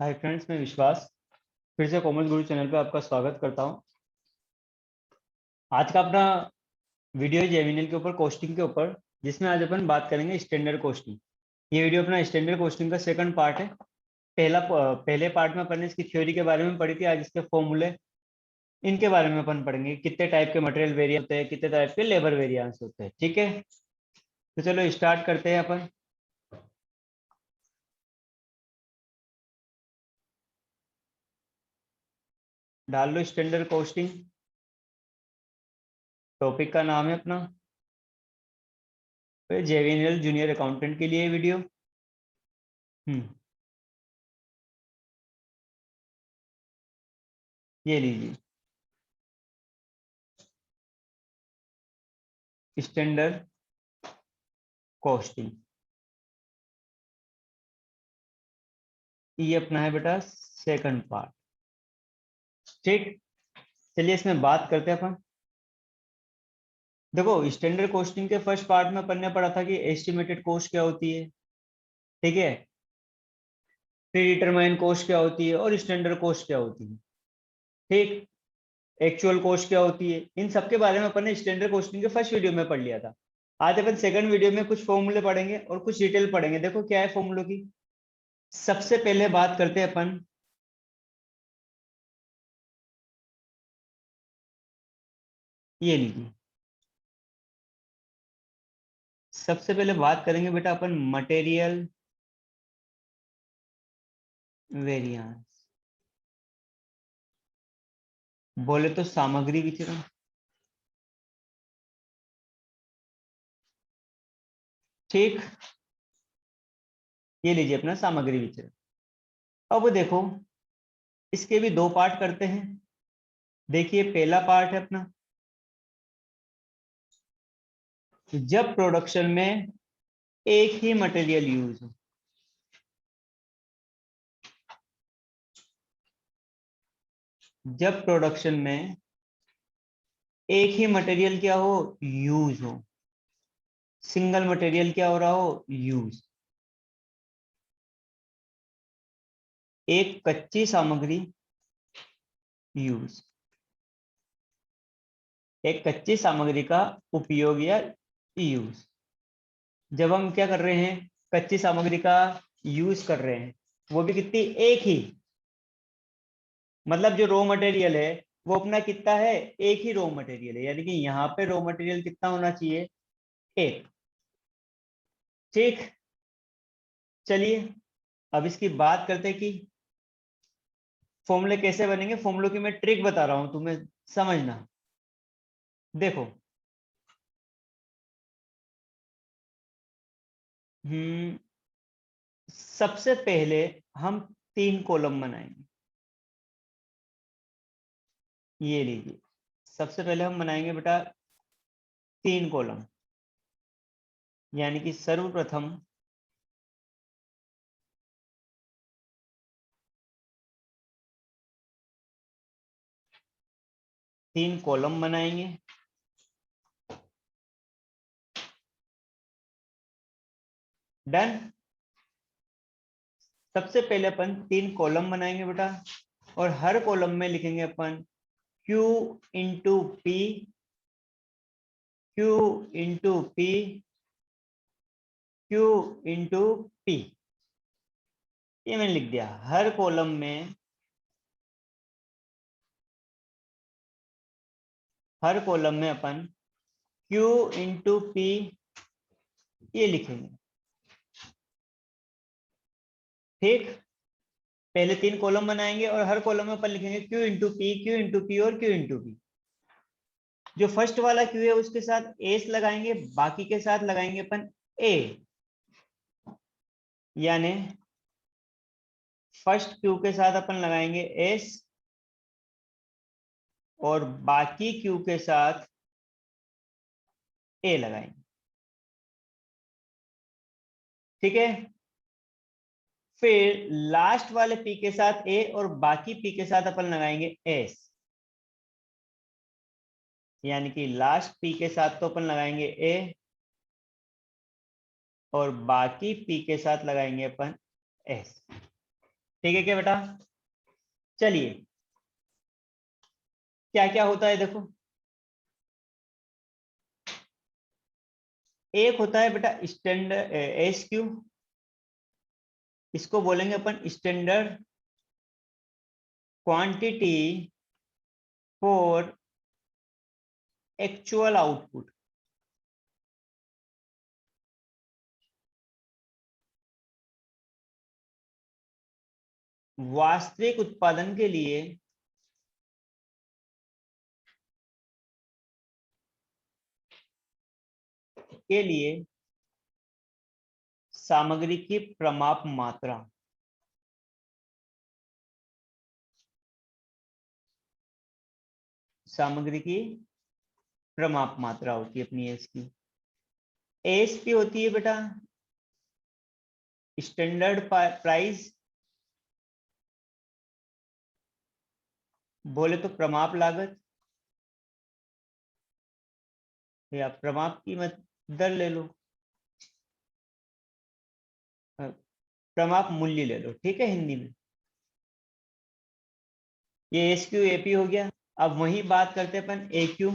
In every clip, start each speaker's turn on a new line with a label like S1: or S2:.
S1: Hi friends, मैं विश्वास फिर से कॉमर्स गुरु चैनल पे आपका स्वागत करता हूं। आज का अपना वीडियो है जेवीएनएल के ऊपर, कोस्टिंग के ऊपर, जिसमें आज अपन बात करेंगे स्टैंडर्ड कोस्टिंग। ये वीडियो अपना स्टैंडर्ड कोस्टिंग का सेकंड पार्ट है। पहले पार्ट में अपन ने इसकी थ्योरी के बारे में पढ़ी थी। आज इसके फॉर्मूले, इनके बारे में अपन पढ़ेंगे। कितने टाइप के मटेरियल वेरिएंस होते हैं, कितने टाइप के लेबर वेरिएंस होते हैं। ठीक है, तो चलो स्टार्ट करते हैं अपन। डाल लो स्टैंडर्ड कोस्टिंग, टॉपिक का नाम है अपना जेवीएनएल जूनियर अकाउंटेंट के लिए वीडियो। ये लीजिए, स्टैंडर्ड कॉस्टिंग। ये अपना है बेटा सेकंड पार्ट। ठीक, चलिए इसमें बात करते हैं अपन। देखो, स्टैंडर्ड कॉस्टिंग के फर्स्ट पार्ट में अपन ने पढ़ा था कि एस्टिमेटेड कॉस्ट क्या होती है, ठीक है, प्री डिटरमाइन कॉस्ट क्या होती है और स्टैंडर्ड कॉस्ट क्या होती है। ठीक, एक्चुअल कॉस्ट क्या होती है, इन सब के बारे में अपन ने स्टैंडर्ड कॉस्टिंग के फर्स्ट वीडियो में पढ़ लिया था। आज अपन सेकंड वीडियो में कुछ फॉर्मूले पढ़ेंगे और कुछ डिटेल पढ़ेंगे। देखो क्या है फॉर्मूलों की। सबसे पहले बात करते हैं अपन, ये लीजिए, सबसे पहले बात करेंगे बेटा अपन मटेरियल वेरिएंस, बोले तो सामग्री विचरण। ठीक, ये लीजिए अपना सामग्री विचरण। अब देखो, इसके भी दो पार्ट करते हैं। देखिए पहला पार्ट है अपना, जब प्रोडक्शन में एक ही मटेरियल यूज हो। जब प्रोडक्शन में एक ही मटेरियल क्या हो, यूज हो, सिंगल मटेरियल क्या हो रहा हो, यूज। एक कच्ची सामग्री यूज, एक कच्ची सामग्री का उपयोग या यूज। जब हम क्या कर रहे हैं, कच्ची सामग्री का यूज कर रहे हैं, वो भी कितनी, एक ही। मतलब जो रॉ मटेरियल है वो अपना कितना है, एक ही रॉ मटेरियल है, यानी कि यहाँ पे रॉ मटेरियल कितना होना चाहिए, एक। ठीक, चलिए अब इसकी बात करते हैं कि फॉर्मूले कैसे बनेंगे। फॉर्मूलों की मैं ट्रिक बता रहा हूं तुम्हें, समझना। देखो, हम्म सबसे पहले हम तीन कॉलम बनाएंगे। ये लीजिए, सबसे पहले हम बनाएंगे बेटा तीन कॉलम, यानी कि सर्वप्रथम तीन कॉलम बनाएंगे। डन। सबसे पहले अपन तीन कॉलम बनाएंगे बेटा, और हर कॉलम में लिखेंगे अपन Q into P, Q into P, Q into P. ये मैंने लिख दिया हर कॉलम में। हर कॉलम में अपन Q इंटू पी ये लिखेंगे। ठीक, पहले तीन कॉलम बनाएंगे और हर कॉलम में अपन लिखेंगे Q into P, Q into P और Q इंटू पी। जो फर्स्ट वाला Q है उसके साथ एस लगाएंगे, बाकी के साथ लगाएंगे अपन ए। यानी फर्स्ट Q के साथ अपन लगाएंगे एस और बाकी Q के साथ ए लगाएंगे। ठीक है, फिर लास्ट वाले P के साथ ए और बाकी P के साथ अपन लगाएंगे एस। यानी कि लास्ट P के साथ तो अपन लगाएंगे ए और बाकी P के साथ लगाएंगे अपन एस। ठीक है क्या बेटा? चलिए क्या क्या होता है देखो। एक होता है बेटा स्टैंडर्ड एसक्यू, इसको बोलेंगे अपन standard quantity for actual output. वास्तविक उत्पादन के लिए सामग्री की प्रमाप मात्रा। सामग्री की प्रमाप मात्रा होती है अपनी एस की। एस की होती है बेटा स्टैंडर्ड प्राइस, बोले तो प्रमाप लागत या प्रमाप कीमत दर ले लो, प्रमाप मूल्य ले लो, ठीक है हिंदी में। ये एस क्यू एपी हो गया। अब वही बात करते हैं अपन ए क्यू।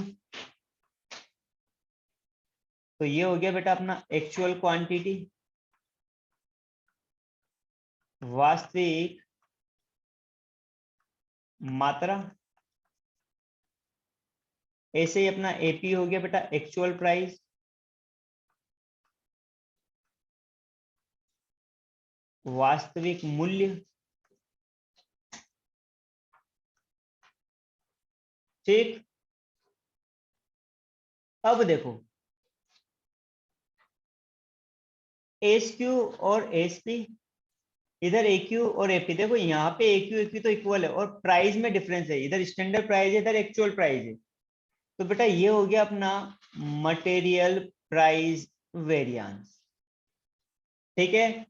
S1: तो ये हो गया बेटा अपना एक्चुअल क्वांटिटी, वास्तविक मात्रा। ऐसे ही अपना एपी हो गया बेटा एक्चुअल प्राइस, वास्तविक मूल्य। ठीक, अब देखो एस क्यू और एस पी, इधर ए क्यू और एपी। देखो यहाँ पे ए क्यू तो इक्वल है और प्राइस में डिफरेंस है, इधर स्टैंडर्ड प्राइस है इधर एक्चुअल प्राइस है। तो बेटा ये हो गया अपना मटेरियल प्राइस वेरिएंस। ठीक है,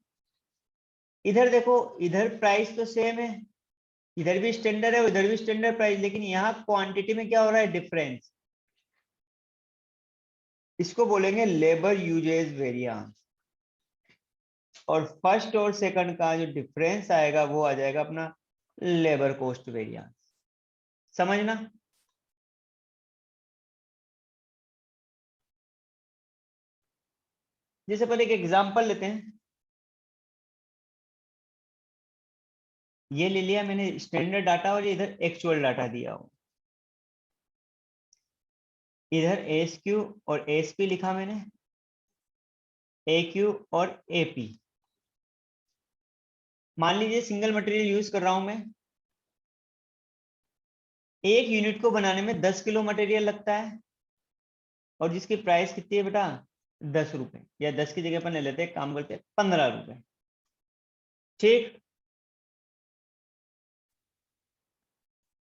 S1: इधर देखो इधर प्राइस तो सेम है, इधर भी स्टैंडर्ड है उधर भी स्टैंडर्ड प्राइस, लेकिन यहाँ क्वांटिटी में क्या हो रहा है डिफरेंस, इसको बोलेंगे लेबर यूजेज वेरिएंस। और फर्स्ट और सेकंड का जो डिफरेंस आएगा वो आ जाएगा अपना लेबर कॉस्ट वेरिएंस। समझना। जैसे पहले एक एग्जांपल लेते हैं, ये ले लिया मैंने स्टैंडर्ड डाटा और इधर एक्चुअल डाटा दिया हो। इधर एस क्यू और एस पी लिखा मैंने, ए क्यू और ए पी। मान लीजिए सिंगल मटेरियल यूज कर रहा हूं मैं, एक यूनिट को बनाने में 10 किलो मटेरियल लगता है और जिसकी प्राइस कितनी है बेटा 10 रुपए, या 10 की जगह पर ले लेते हैं, काम करते हैं 15 रुपए। ठीक,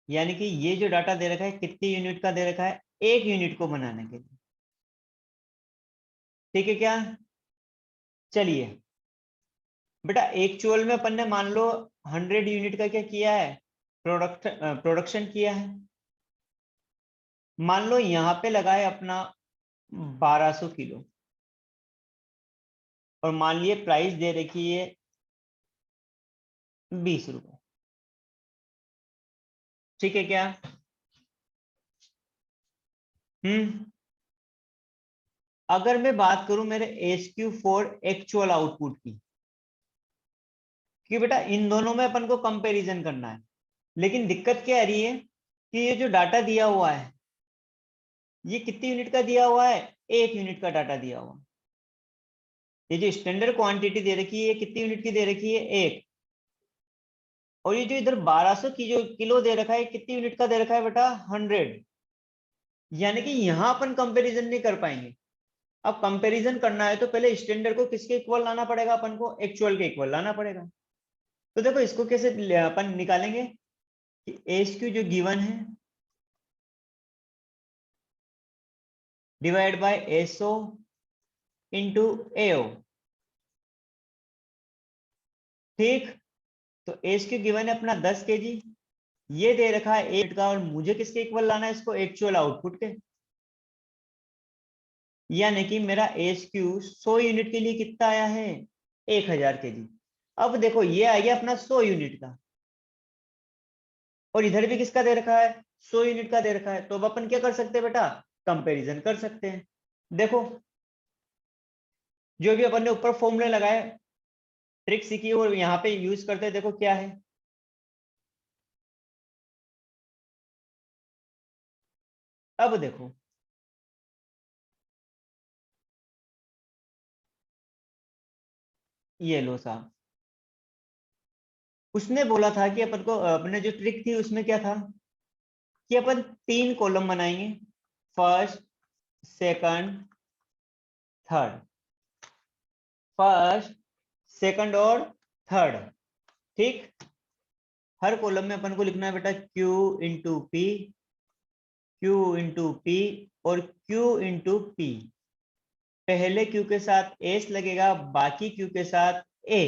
S1: यानी कि ये जो डाटा दे रखा है कितनी यूनिट का दे रखा है, एक यूनिट को बनाने के लिए। ठीक है क्या? चलिए बेटा एक्चुअल में अपन ने मान लो 100 यूनिट का क्या किया है, प्रोडक्शन किया है। मान लो यहाँ पे लगा है अपना 1200 किलो और मान लिए प्राइस दे रखी है 20 रुपए। ठीक है क्या? अगर मैं बात करूं मेरे S Q four actual output की, कि बेटा इन दोनों में अपन को कंपैरिजन करना है, लेकिन दिक्कत क्या आ रही है कि ये जो डाटा दिया हुआ है ये कितनी यूनिट का दिया हुआ है, एक यूनिट का डाटा दिया हुआ है। ये जो स्टैंडर्ड क्वांटिटी दे रखी है कितनी यूनिट की दे रखी है, एक। और ये जो इधर 1200 की जो किलो दे रखा है कितनी यूनिट का दे रखा है बेटा 100। यानी कि यहां अपन कंपैरिजन नहीं कर पाएंगे। अब कंपैरिजन करना है तो पहले स्टैंडर्ड को किसके इक्वल लाना पड़ेगा, अपन को एक्चुअल के इक्वल लाना पड़ेगा। तो देखो इसको कैसे अपन निकालेंगे कि एच क्यू जो गिवन है डिवाइड बाय एसओ इंटू एओ। ठीक, तो एच क्यू गिवन है अपना 10 केजी, ये दे रखा है 8 का, और मुझे किसके इक्वल लाना है इसको, एक्चुअल आउटपुट के। यानी कि मेरा एच क्यू 100 यूनिट के लिए कितना आया है 1000 केजी। अब देखो ये आ गया अपना 100 यूनिट का, और इधर भी किसका दे रखा है, 100 यूनिट का दे रखा है। तो अब अपन क्या कर सकते हैं बेटा, कंपैरिजन कर सकते हैं। देखो जो भी अपन ने ऊपर फॉर्मूले लगाए, ट्रिक सीखी और यहाँ पे यूज करते हैं, देखो क्या है। अब देखो ये लो साहब, उसने बोला था कि अपन को, अपने जो ट्रिक थी उसमें क्या था कि अपन 3 कॉलम बनाएंगे, first, second, third, first, second और थर्ड। ठीक, हर कॉलम में अपन को लिखना है बेटा Q into P, Q into P और Q इंटू पी। पहले Q के साथ S लगेगा, बाकी Q के साथ A,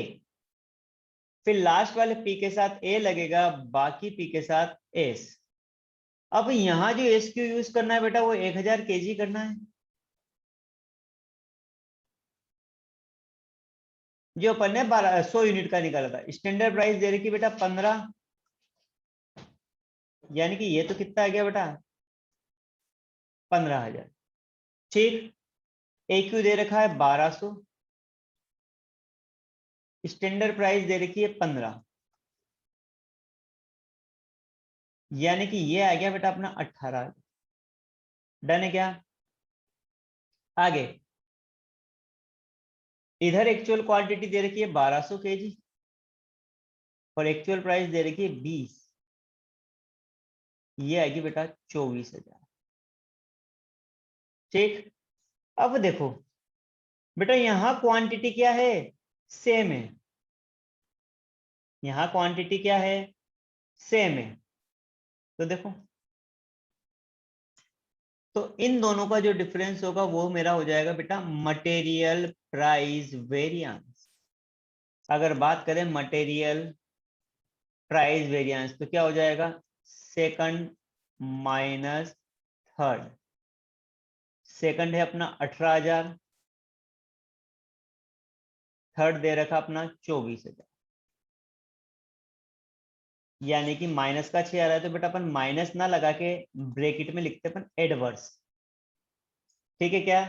S1: फिर लास्ट वाले P के साथ A लगेगा, बाकी P के साथ S। अब यहां जो SQ यूज करना है बेटा वो 1000 kg करना है। जो अपन ने 100 यूनिट का निकाला था, स्टैंडर्ड प्राइस दे रखी बेटा 15, यानी कि ये तो कितना आ गया बेटा 15,000। ठीक, AQ दे रखा है 1200, स्टैंडर्ड प्राइस दे रखी है 15, यानी कि ये आ गया बेटा अपना 18। डन है क्या? आगे इधर एक्चुअल क्वांटिटी दे रखी है 1200 kg और एक्चुअल प्राइस दे रखी है 20, ये आएगी बेटा 24,000। ठीक, अब देखो बेटा यहाँ क्वांटिटी क्या है, सेम है। यहाँ क्वांटिटी क्या है, सेम है। तो देखो, तो इन दोनों का जो डिफरेंस होगा वो मेरा हो जाएगा बेटा मटेरियल प्राइस वेरिएंस। अगर बात करें मटेरियल प्राइस वेरिएंस तो क्या हो जाएगा, सेकंड माइनस थर्ड। सेकंड है अपना 18,000, थर्ड दे रखा अपना 24,000, यानी कि माइनस का 6 आ रहा है, तो बेटा अपन माइनस ना लगा के ब्रैकेट में लिखते अपन एडवर्स। ठीक है क्या?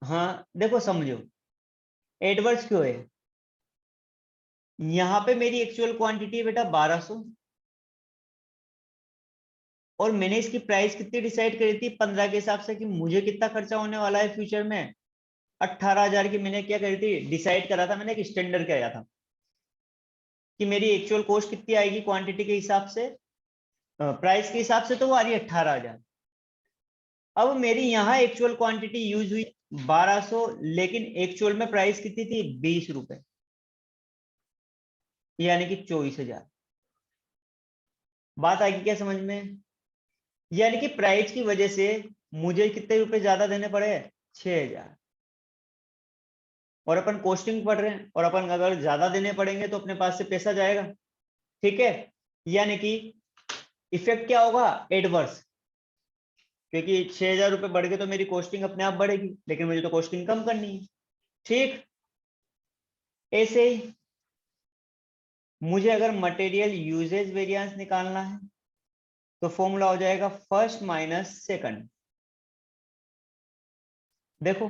S1: हाँ देखो समझो, एडवर्स क्यों है, यहाँ पे मेरी एक्चुअल क्वांटिटी है बेटा 1200, और मैंने इसकी प्राइस कितनी डिसाइड करी थी 15 के हिसाब से, कि मुझे कितना खर्चा होने वाला है फ्यूचर में, 18,000 की मैंने क्या करी थी, डिसाइड करा था मैंने, एक स्टैंडर्ड किया था कि मेरी एक्चुअल कॉस्ट कितनी आएगी क्वांटिटी के हिसाब से, प्राइस के हिसाब से, तो वो आ रही है 18,000। अब मेरी यहाँ एक्चुअल क्वांटिटी यूज हुई 1200, लेकिन एक्चुअल में प्राइस कितनी थी 20 रुपए, यानी कि 24,000। बात आएगी क्या समझ में? यानी कि प्राइस की वजह से मुझे कितने रुपए ज्यादा देने पड़े, 6,000। और अपन कॉस्टिंग पढ़ रहे हैं, और अपन अगर ज्यादा देने पड़ेंगे तो अपने पास से पैसा जाएगा। ठीक है, यानी कि इफेक्ट क्या होगा, एडवर्स, क्योंकि 6,000 रुपए बढ़ गए तो मेरी कॉस्टिंग अपने आप बढ़ेगी, लेकिन मुझे तो कॉस्टिंग कम करनी है। ठीक, ऐसे ही मुझे अगर मटेरियल यूजेज वेरिएंस निकालना है तो फॉर्मूला हो जाएगा फर्स्ट माइनस सेकंड। देखो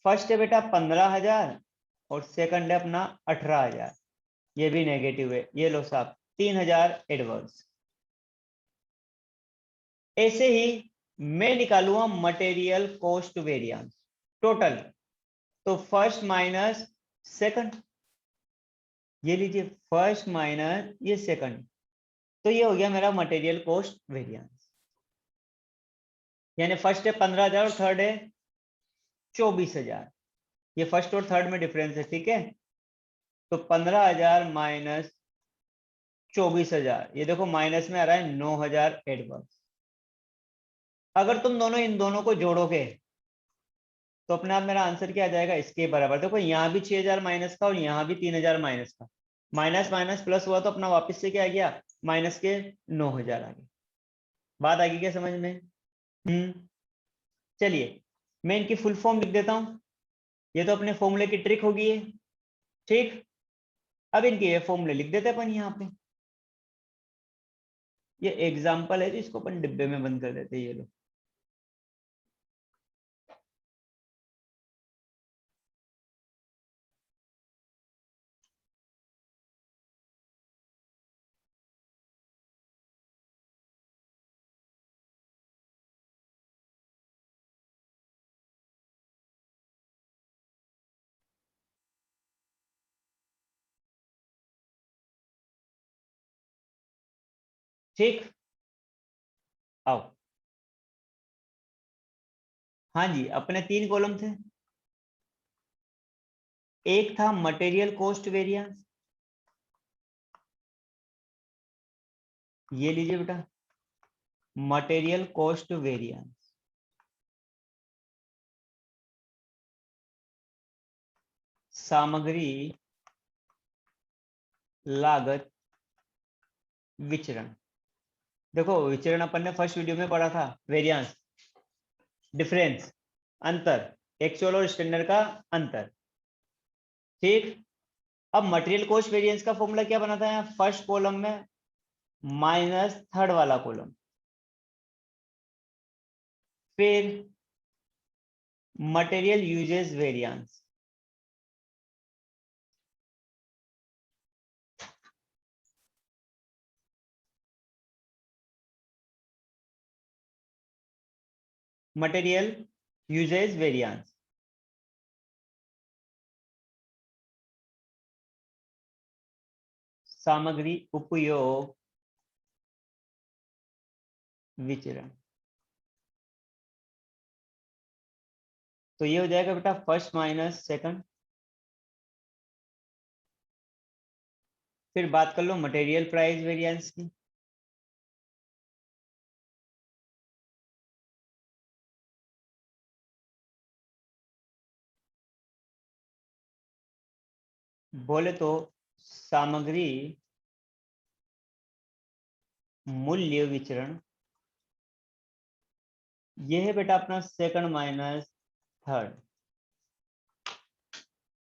S1: फर्स्ट है बेटा 15,000 और सेकंड है अपना 18,000, ये भी नेगेटिव है, ये लो साहब 3,000 एडवर्स। ऐसे ही मैं निकालूंगा मटेरियल कॉस्ट वेरिएंस टोटल, तो फर्स्ट माइनस सेकंड, ये लीजिए फर्स्ट माइनस ये सेकंड, तो ये हो गया मेरा मटेरियल कॉस्ट वेरिएंस। यानी फर्स्ट है 15,000 और थर्ड है 24,000, ये फर्स्ट और थर्ड में डिफरेंस है। ठीक है, तो 15,000 माइनस 24,000, ये देखो माइनस में आ रहा है 9,000 एडवर्स। अगर तुम दोनों इन दोनों को जोड़ोगे तो अपने आप मेरा आंसर क्या आ जाएगा, इसके बराबर। देखो यहाँ भी 6,000 माइनस का और यहाँ भी 3,000 माइनस का, माइनस माइनस प्लस हुआ तो अपना वापस से क्या आ गया, माइनस के 9,000 आ गया। बात आ गई क्या समझ में? चलिए मैं इनकी फुल फॉर्म लिख देता हूं। ये तो अपने फॉर्मूले की ट्रिक होगी है, ठीक। अब इनके ये फॉर्मूले लिख देते अपन यहाँ पे। ये एग्जाम्पल है तो इसको अपन डिब्बे में बंद कर देते हैं, ये लो। ठीक, आओ। हाँ जी, अपने 3 कॉलम थे। एक था मटेरियल कॉस्ट वेरिएंस, ये लीजिए बेटा, मटेरियल कॉस्ट वेरिएंस। सामग्री लागत विचरण। देखो विचरण अपन ने फर्स्ट वीडियो में पढ़ा था, वेरिएंस, डिफरेंस, अंतर, एक्चुअल और स्टैंडर्ड का अंतर, ठीक। अब मटेरियल कॉस्ट वेरिएंस का फॉर्मूला क्या बना था, यहाँ फर्स्ट कॉलम में माइनस थर्ड वाला कॉलम, फिर material usages variance, material usages variance, सामग्री उपयोग विचरण। तो ये हो जाएगा बेटा फर्स्ट माइनस सेकंड। फिर बात कर लो मटेरियल प्राइस वेरिएंस की। बोले तो सामग्री मूल्य विचरण, ये है बेटा अपना सेकंड माइनस थर्ड।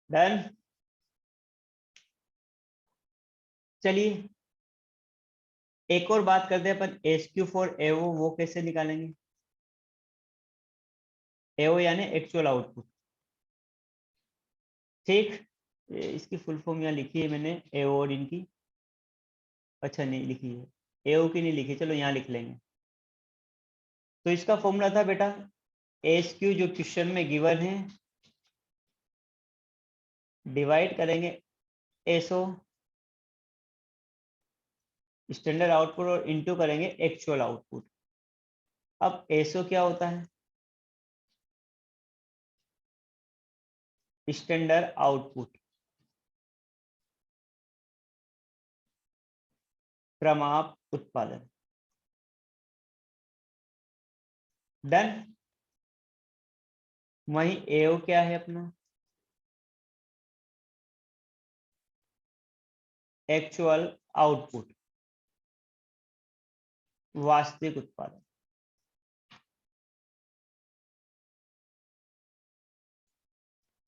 S1: डन। चलिए एक और बात करते हैं अपन, SQ फॉर एओ वो कैसे निकालेंगे। एओ यानी एक्चुअल आउटपुट, ठीक। इसकी फुल फॉर्म यहाँ लिखी है मैंने, एओ और इनकी, अच्छा नहीं लिखी है, एओ की नहीं लिखी, चलो यहाँ लिख लेंगे। तो इसका फॉर्मूला था बेटा, SQ जो क्वेश्चन में गिवन है, डिवाइड करेंगे एसओ स्टैंडर्ड आउटपुट और इनटू करेंगे एक्चुअल आउटपुट। अब एसओ क्या होता है, स्टैंडर्ड आउटपुट, क्रमाप उत्पादन। डन। वही एओ क्या है अपना, एक्चुअल आउटपुट, वास्तविक उत्पादन,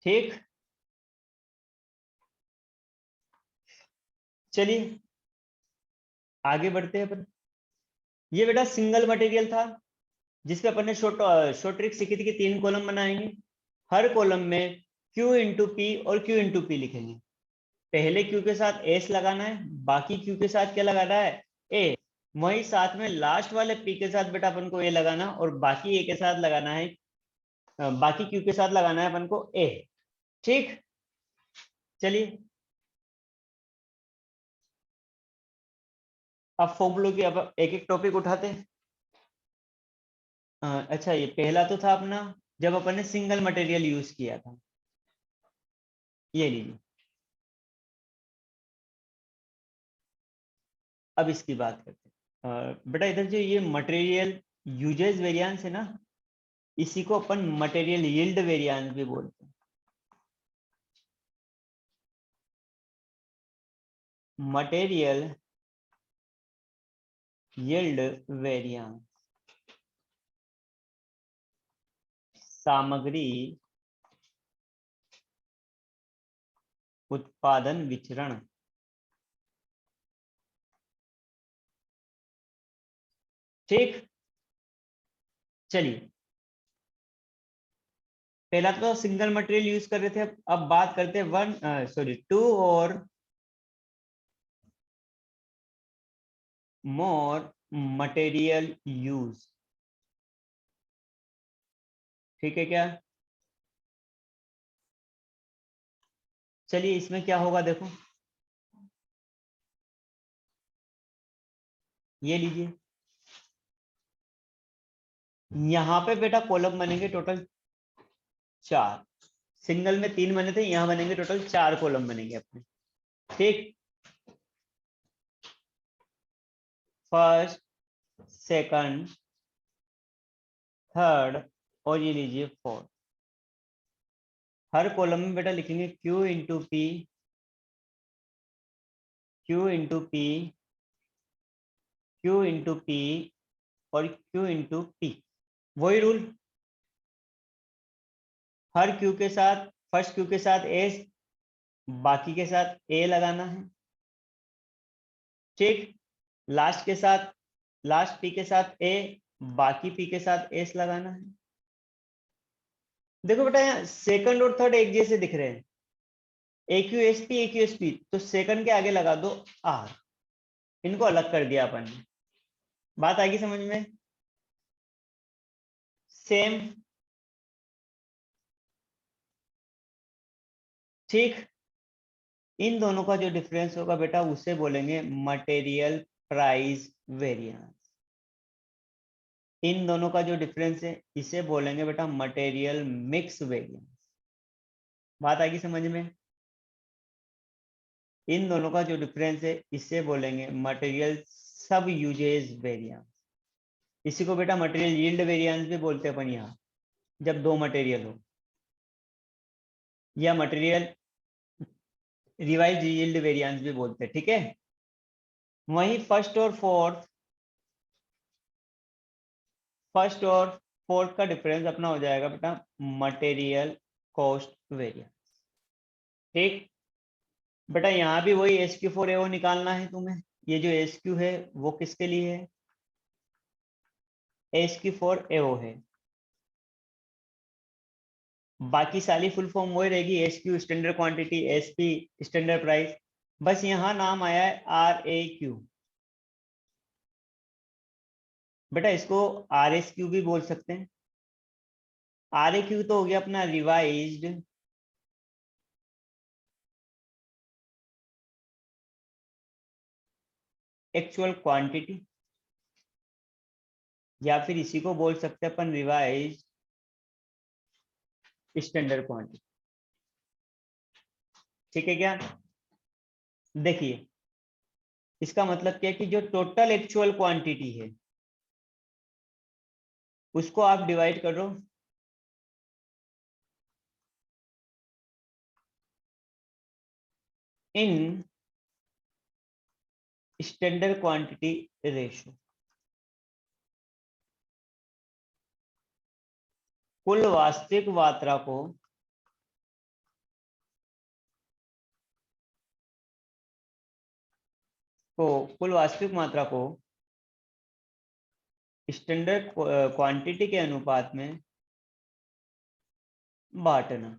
S1: ठीक। चलिए आगे बढ़ते हैं अपन। ये बेटा सिंगल मटेरियल था जिसपे अपन ने शॉर्ट ट्रिक सीखी थी कि 3 कॉलम बनाएंगे, हर कॉलम में Q इंटू पी और Q इंटू पी लिखेंगे। पहले Q के साथ S लगाना है, बाकी Q के साथ क्या लगाना है, A। वही साथ में लास्ट वाले P के साथ बेटा अपन को A लगाना, और बाकी A के साथ लगाना है, बाकी Q के साथ लगाना है अपन को A, ठीक। चलिए अब फॉर्मूलों की अब एक एक टॉपिक उठाते हैं। अच्छा ये पहला तो था अपना जब अपन ने सिंगल मटेरियल यूज किया था, ये लीजिए। अब इसकी बात करते हैं। बेटा इधर जो ये मटेरियल यूजेस वेरिएंस है ना, इसी को अपन मटेरियल यील्ड वेरिएंस भी बोलते हैं। मटेरियल यील्ड वेरिएंस, सामग्री उत्पादन विचरण। ठीक, चलिए पहला तो सिंगल मटेरियल यूज कर रहे थे, अब बात करते हैं 2 और मोर मटेरियल यूज। ठीक है क्या? चलिए इसमें क्या होगा देखो, ये लीजिए, यहां पे बेटा कॉलम बनेंगे टोटल 4, सिंगल में 3 बने थे, यहां बनेंगे टोटल 4 कॉलम बनेंगे अपने। ठीक, फर्स्ट, सेकंड, थर्ड और ये लीजिए फोर्थ। हर कॉलम में बेटा लिखेंगे Q into P, Q into P, Q into P और Q इंटू पी। वही रूल, हर Q के साथ, फर्स्ट Q के साथ S, बाकी के साथ A लगाना है। ठीक, लास्ट के साथ, लास्ट P के साथ A, बाकी P के साथ S लगाना है। देखो बेटा यहाँ सेकंड और थर्ड एक जैसे दिख रहे हैं, AQSP AQSP, तो सेकंड के आगे लगा दो R, इनको अलग कर दिया अपन ने। बात आएगी समझ में? सेम। ठीक, इन दोनों का जो डिफरेंस होगा बेटा उसे बोलेंगे मटेरियल प्राइस वेरिएंस। इन दोनों का जो डिफरेंस है इसे बोलेंगे बेटा मटेरियल मिक्स वेरिएंस। बात आएगी समझ में? इन दोनों का जो डिफरेंस है इसे बोलेंगे मटेरियल सब यूजेज वेरिएंस। इसी को बेटा मटेरियल यील्ड वेरिएंस भी बोलते हैं अपन यहाँ, जब दो मटेरियल हो, या मटेरियल रिवाइज यील्ड वेरिएंस भी बोलते हैं। ठीक है, वही फर्स्ट और फोर्थ का डिफरेंस अपना हो जाएगा बेटा मटेरियल कॉस्ट वेरिएंस। ठीक, बेटा यहाँ भी वही SQ4AO निकालना है तुम्हें। ये जो SQ है वो किसके लिए है? SQ4AO है। बाकी सारी फुल फॉर्म वही रहेगी, SQ standard quantity, SP standard price, बस यहाँ नाम आया है RAQ। बेटा इसको RSQ भी बोल सकते हैं। RAQ तो हो गया अपना रिवाइज्ड एक्चुअल क्वांटिटी, या फिर इसी को बोल सकते हैं अपन रिवाइज्ड स्टैंडर्ड क्वांटिटी। ठीक है क्या? देखिए इसका मतलब क्या है कि जो टोटल एक्चुअल क्वांटिटी है उसको आप डिवाइड करो इन स्टैंडर्ड क्वांटिटी रेशो। कुल वास्तविक मात्रा कुल वास्तविक मात्रा को स्टैंडर्ड क्वांटिटी के अनुपात में बांटना।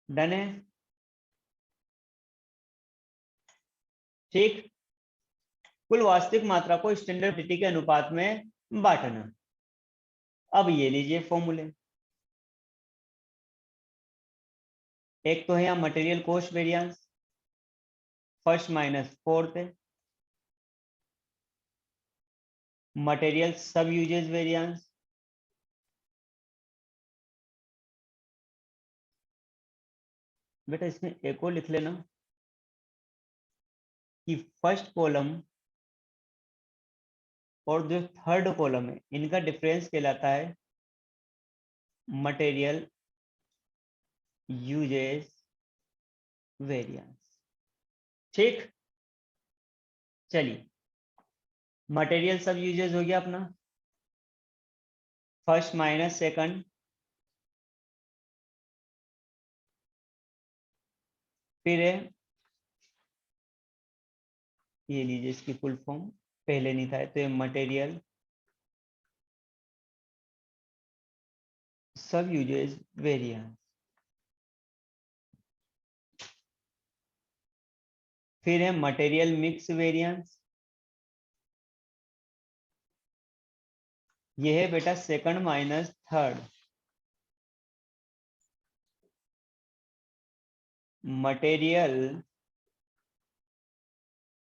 S1: डन है? ठीक, कुल वास्तविक मात्रा को स्टैंडर्ड क्वांटिटी के अनुपात में बांटना। अब ये लीजिए फॉर्मूले, एक तो है यहाँ material cost variance, first minus fourth है, मटेरियल सब यूजेज वेरिएंस, बेटा इसमें एक और लिख लेना कि फर्स्ट कॉलम और जो थर्ड कॉलम है इनका डिफरेंस कहलाता है मटेरियल यूजेज वेरिएंस। ठीक, चलिए मटेरियल सब यूजेज हो गया अपना, फर्स्ट माइनस सेकंड, फिर है ये लीजिए इसकी फुल फॉर्म, पहले नहीं था तो ये मटेरियल सब यूजेस वेरिएंस, फिर है मटेरियल मिक्स वेरिएंस, ये है बेटा second minus third, material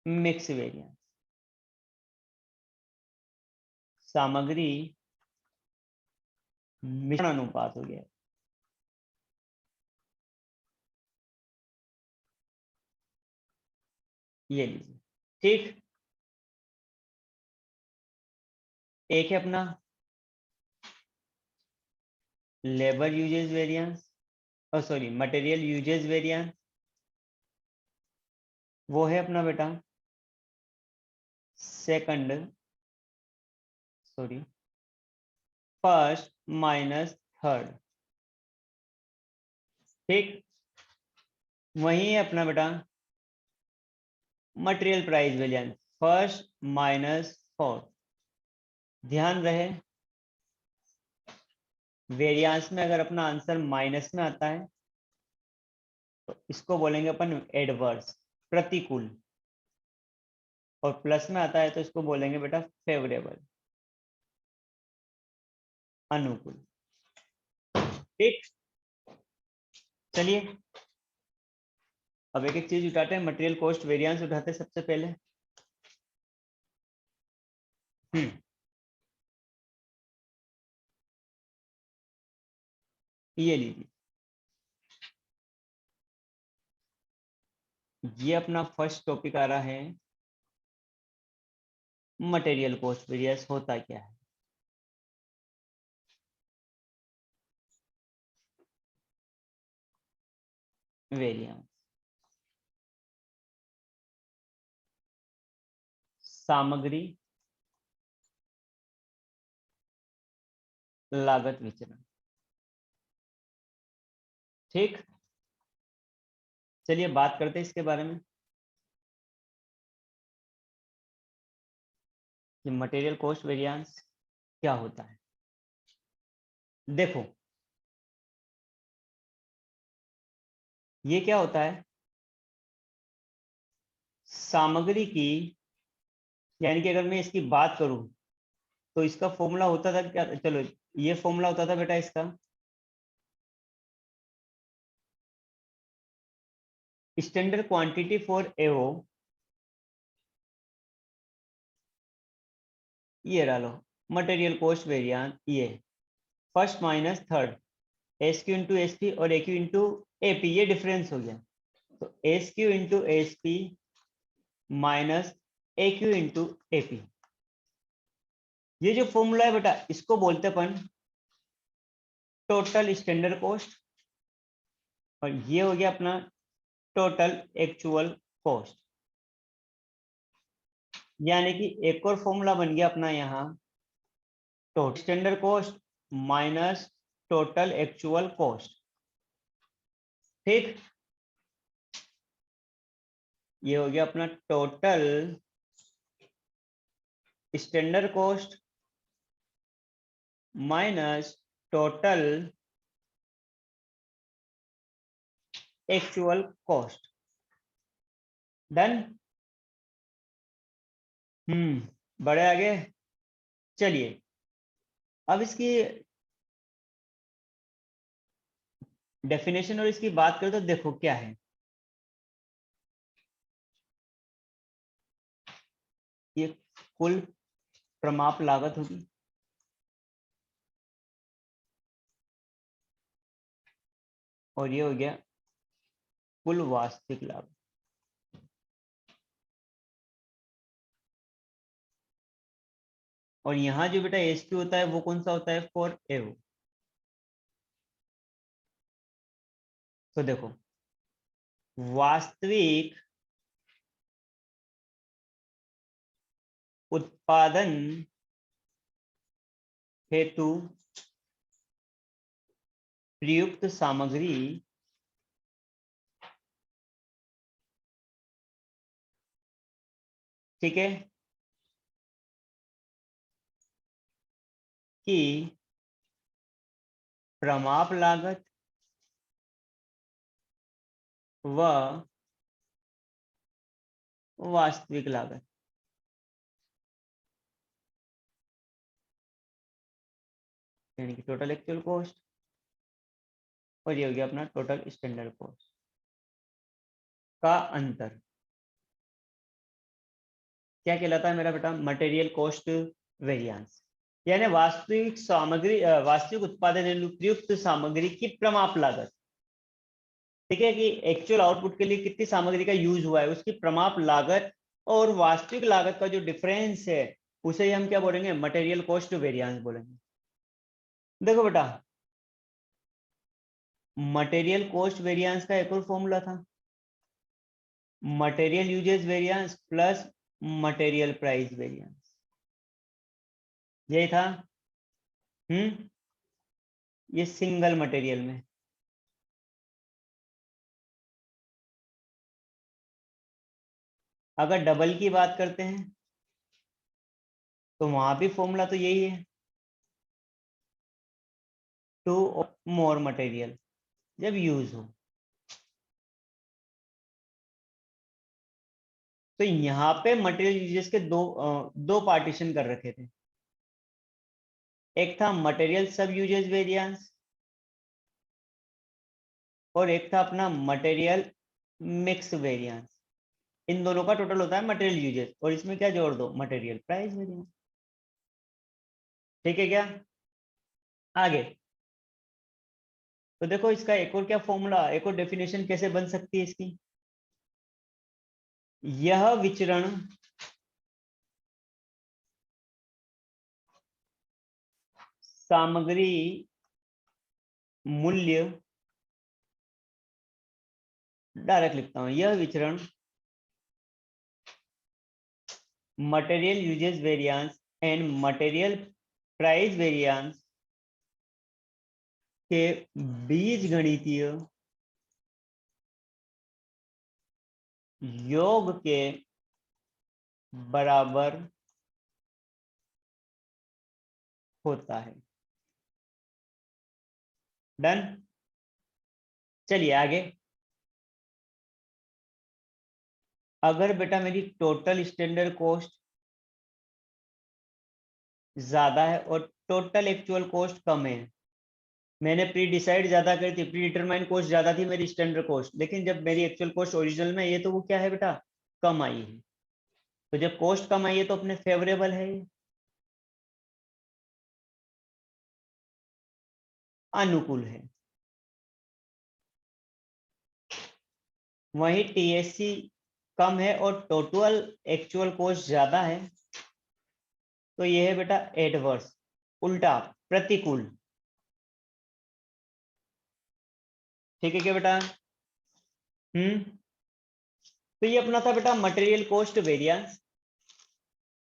S1: mix variance, सामग्री मिश्रण अनुपात हो गया। ये लीजिए, ठीक। एक है अपना labour uses variance, sorry material usages variance, वो है अपना बेटा second sorry first minus third, ठीक। वही है अपना बेटा material price variance, first minus fourth. ध्यान रहे वेरिएंस में अगर अपना आंसर माइनस में आता है तो इसको बोलेंगे अपन एडवर्स, प्रतिकूल, और प्लस में आता है तो इसको बोलेंगे बेटा फेवरेबल, अनुकूल, ठीक। चलिए अब एक एक चीज उठाते हैं, मटेरियल कॉस्ट वेरिएंस उठाते हैं सबसे पहले। ये लीजिए, ये अपना फर्स्ट टॉपिक आ रहा है मटेरियल कॉस्ट वेरिएंस होता क्या है। वेरिएंस सामग्री लागत विचरण, ठीक। चलिए बात करते हैं इसके बारे में कि मटेरियल कॉस्ट वेरिएंस क्या होता है। देखो ये क्या होता है, सामग्री की, यानी कि अगर मैं इसकी बात करूं तो इसका फॉर्मूला होता था क्या, चलो ये फॉर्मूला होता था बेटा इसका स्टैंडर्ड क्वांटिटी फॉर एओ, ये डालो मटेरियल कॉस्ट वेरिएंस, ये first minus third, S Q into S P और A Q into A P, ये डिफरेंस हो गया तो S Q into S P minus A Q into A P. ये जो फॉर्मूला है बेटा इसको बोलते अपन टोटल स्टैंडर्ड कॉस्ट, और ये हो गया अपना टोटल एक्चुअल कॉस्ट, यानी कि एक और फॉर्मूला बन गया अपना यहाँ total standard cost minus total actual cost, ठीक। ये हो गया अपना total standard cost minus total actual cost, done. बड़े आगे। चलिए अब इसकी डेफिनेशन और इसकी बात करें तो देखो क्या है, ये कुल प्रमाप लागत होगी, और ये हो गया कुल वास्तविक लागत। और यहाँ जो बेटा एस क्यू होता है वो कौन सा होता है, फॉर एव। तो देखो वास्तविक उत्पादन हेतु प्रयुक्त सामग्री ठीक है कि प्रमाप लागत व वास्तविक लागत यानी कि टोटल एक्चुअल कॉस्ट और ये हो गया अपना टोटल स्टैंडर्ड कॉस्ट का अंतर क्या कहलाता है मेरा बेटा? Material cost variance. यानी वास्तविक सामग्री वास्तविक उत्पादन हेतु प्रयुक्त सामग्री की प्रमाप लागत, ठीक है कि एक्चुअल आउटपुट के लिए कितनी सामग्री का यूज हुआ है उसकी प्रमाप लागत और वास्तविक लागत का जो डिफरेंस है उसे हम क्या बोलेंगे? मटेरियल कॉस्ट वेरिएंस बोलेंगे। देखो बेटा, मटेरियल कॉस्ट वेरिएंस का एक और फॉर्मूला था, material usages variance plus material price variance, यही था। ये सिंगल मटेरियल में। अगर डबल की बात करते हैं तो वहां भी फॉर्मूला तो यही है, टू और मोर मटेरियल जब यूज हो। तो यहाँ पे मटेरियल यूजेस के दो पार्टीशन कर रखे थे, एक था मटेरियल सब यूजेस वेरिएंस और एक था अपना मटेरियल मिक्स वेरिएंस। इन दोनों का टोटल होता है मटेरियल यूजेस और इसमें क्या जोड़ दो? Material price variance. ठीक है क्या? आगे तो देखो इसका एक और क्या फॉर्मूला, एक और डेफिनेशन कैसे बन सकती है इसकी? यह विचरण सामग्री मूल्य, डायरेक्ट लिखता हूं, यह विचरण material usages variance and material price variance के बीजगणितीय योग के बराबर होता है। डन। चलिए आगे। अगर बेटा मेरी टोटल स्टैंडर्ड कॉस्ट ज्यादा है और टोटल एक्चुअल कॉस्ट कम है, मैंने प्री डिसाइड ज्यादा करी थी, प्री डिटरमाइन कॉस्ट ज्यादा थी मेरी स्टैंडर्ड कॉस्ट, लेकिन जब मेरी एक्चुअल कॉस्ट ओरिजिनल में ये तो वो क्या है बेटा? कम आई है। तो जब कॉस्ट कम आई है तो अपने फेवरेबल है, अनुकूल है। वही टीएससी कम है और टोटल एक्चुअल कॉस्ट ज्यादा है तो ये है बेटा एडवर्स, उल्टा, प्रतिकूल। ठीक है क्या बेटा? तो ये अपना था बेटा मटेरियल कॉस्ट वेरिएंस।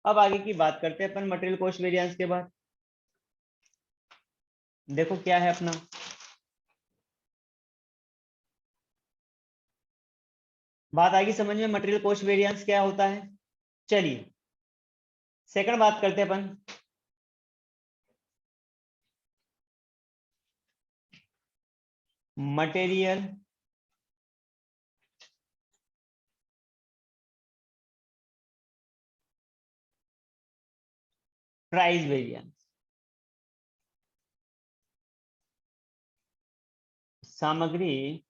S1: अब आगे की बात करते हैं अपन मटेरियल कॉस्ट वेरिएंस के बाद। देखो क्या है अपना, बात आगे समझ में, मटेरियल कॉस्ट वेरिएंस क्या होता है। चलिए सेकंड बात करते हैं अपन, मटेरियल प्राइस वेरिएंस, सामग्री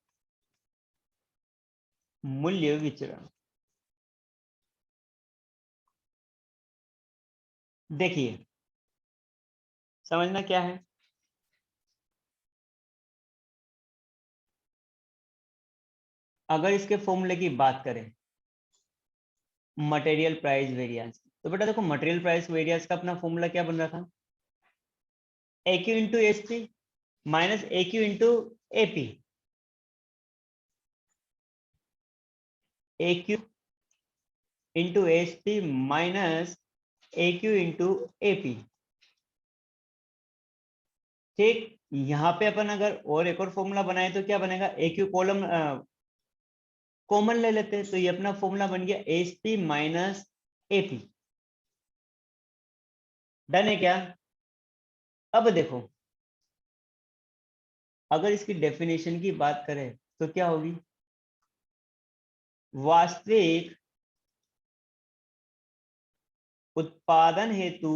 S1: मूल्य विचरण। देखिए समझना क्या है, अगर इसके फॉर्मूले की बात करें मटेरियल प्राइस वेरिएंस, तो बेटा देखो मटेरियल प्राइस वेरिएंस का अपना फॉर्मूला क्या बन रहा था? AQ into SP minus AQ into AP, AQ into SP minus AQ into AP. ठीक, यहाँ पे अपन अगर और एक और फॉर्मूला बनाए तो क्या बनेगा, AQ कॉलम कॉमन ले लेते हैं, तो ये अपना फॉर्मूला बन गया HP माइनस AP। डन है क्या? अब देखो, अगर इसकी डेफिनेशन की बात करें तो क्या होगी, वास्तविक उत्पादन हेतु,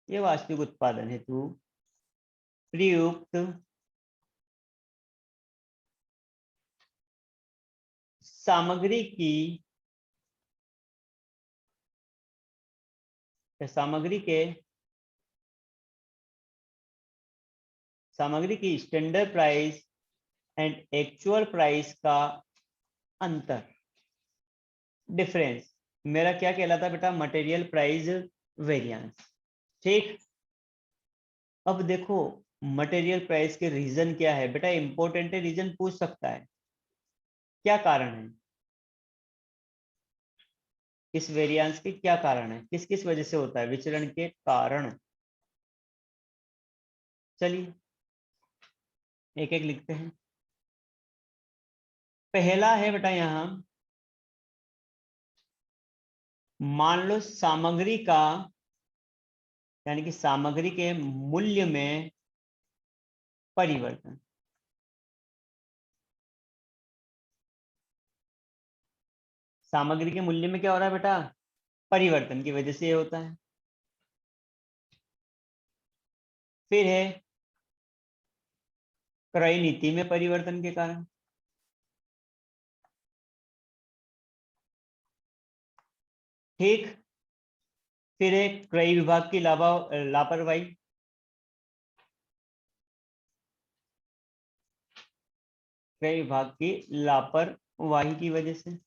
S1: ये वास्तविक उत्पादन हेतु प्रयुक्त सामग्री की, सामग्री की standard price and actual price का अंतर, डिफरेंस, मेरा क्या कहलाता है बेटा, मटेरियल प्राइस वेरिएंस। ठीक, अब देखो मटेरियल प्राइस के रीजन क्या है बेटा, इंपॉर्टेंट है, रीजन पूछ सकता है, क्या कारण है इस वेरिएंस के, क्या कारण है, किस किस वजह से होता है विचलन के कारण। चलिए एक एक लिखते हैं। पहला है बेटा यहां, मान लो सामग्री का, यानी कि सामग्री के मूल्य में परिवर्तन, सामग्री के मूल्य में क्या हो रहा है बेटा, परिवर्तन की वजह से ये होता है। फिर है क्रय नीति में परिवर्तन के कारण, ठीक। फिर है क्रय विभाग की लापरवाही, क्रय विभाग की लापरवाही की वजह से।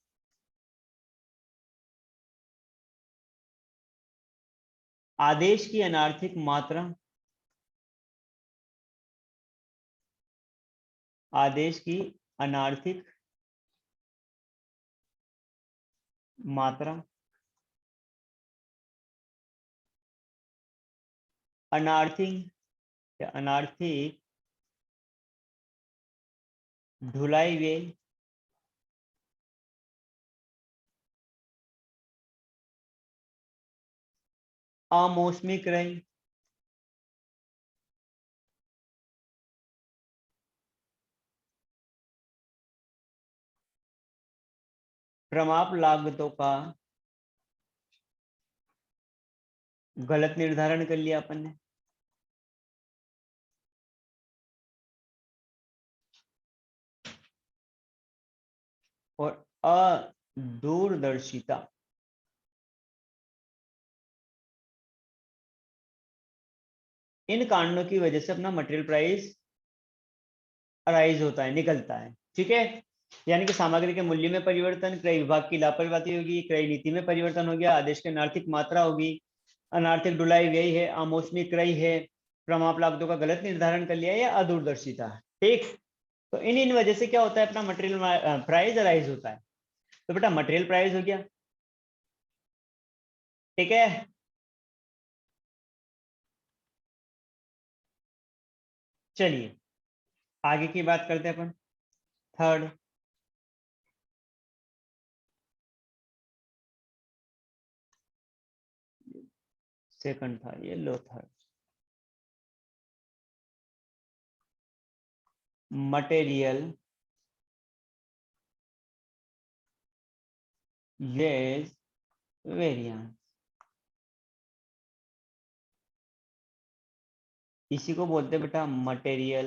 S1: आदेश की अनार्थिक मात्रा, आदेश की अनार्थिक मात्रा, अनार्थिक ढुलाई व्यय, अमौसमी क्रय, प्रमाप लागतों का गलत निर्धारण कर लिया अपन ने, और अदूरदर्शिता, इन कारणों की वजह से अपना मटेरियल प्राइस अराइज होता है, निकलता है। ठीक है, यानी कि सामग्री के मूल्य में परिवर्तन, क्रय विभाग की लापरवाही होगी, क्रय नीति में परिवर्तन हो गया, आदेश की अनार्थिक मात्रा होगी, अनार्थिक ढुलाई व्यय है, अमौसमी क्रय है, प्रमाप लागतों का गलत निर्धारण कर लिया, या अदूरदर्शिता। ठीक, तो इन वजह से क्या होता है, अपना मटेरियल प्राइस अराइज होता है। तो बेटा मटेरियल प्राइस हो गया। ठीक है, चलिए आगे की बात करते हैं अपन। थर्ड, सेकंड था ये, लो थर्ड, मटेरियल यूज वेरिएंस, इसी को बोलते हैं बेटा मटेरियल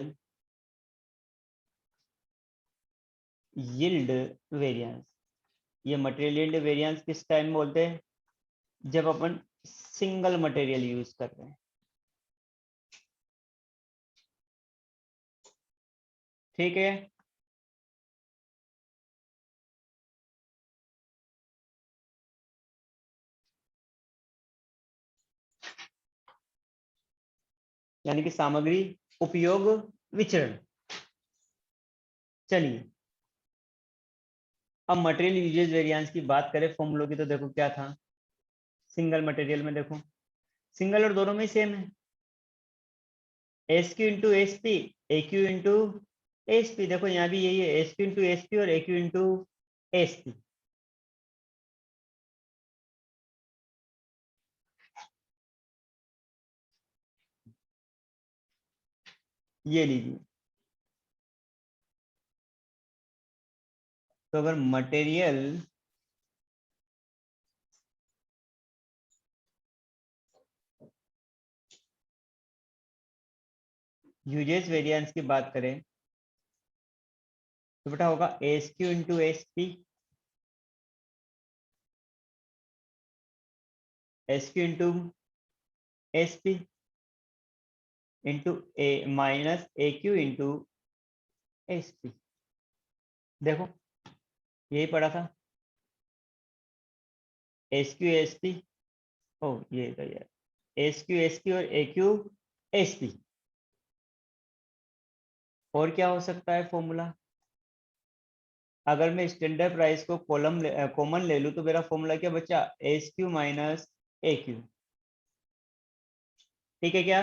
S1: यील्ड वेरिएंस। ये मटेरियल यील्ड वेरिएंस किस टाइम बोलते हैं, जब अपन सिंगल मटेरियल यूज कर रहे हैं। ठीक है, यानी कि सामग्री उपयोग विचरण। चलिए अब मटेरियल यूजेज वेरिएंस की बात करें फॉर्मूलों की, तो देखो क्या था, सिंगल मटेरियल में देखो, सिंगल और दोनों में सेम है, S Q into S P, A Q into S P. देखो यहाँ भी यही है, S Q into S P और A Q into S P. ये लीजिए, तो अगर मटेरियल यूजेस वेरिएंस की बात करें तो बेटा होगा S Q into S P, S Q into S P into A minus A Q into S P. देखो यही पढ़ा था, एस क्यू एस पी, ओ ये तो यार, एस क्यू एस पी और ए क्यू एस पी। और क्या हो सकता है फॉर्मूला? अगर मैं स्टैंडर्ड प्राइस को कॉमन ले लूं तो मेरा फॉर्मूला क्या बचा, S Q minus A Q. ठीक है क्या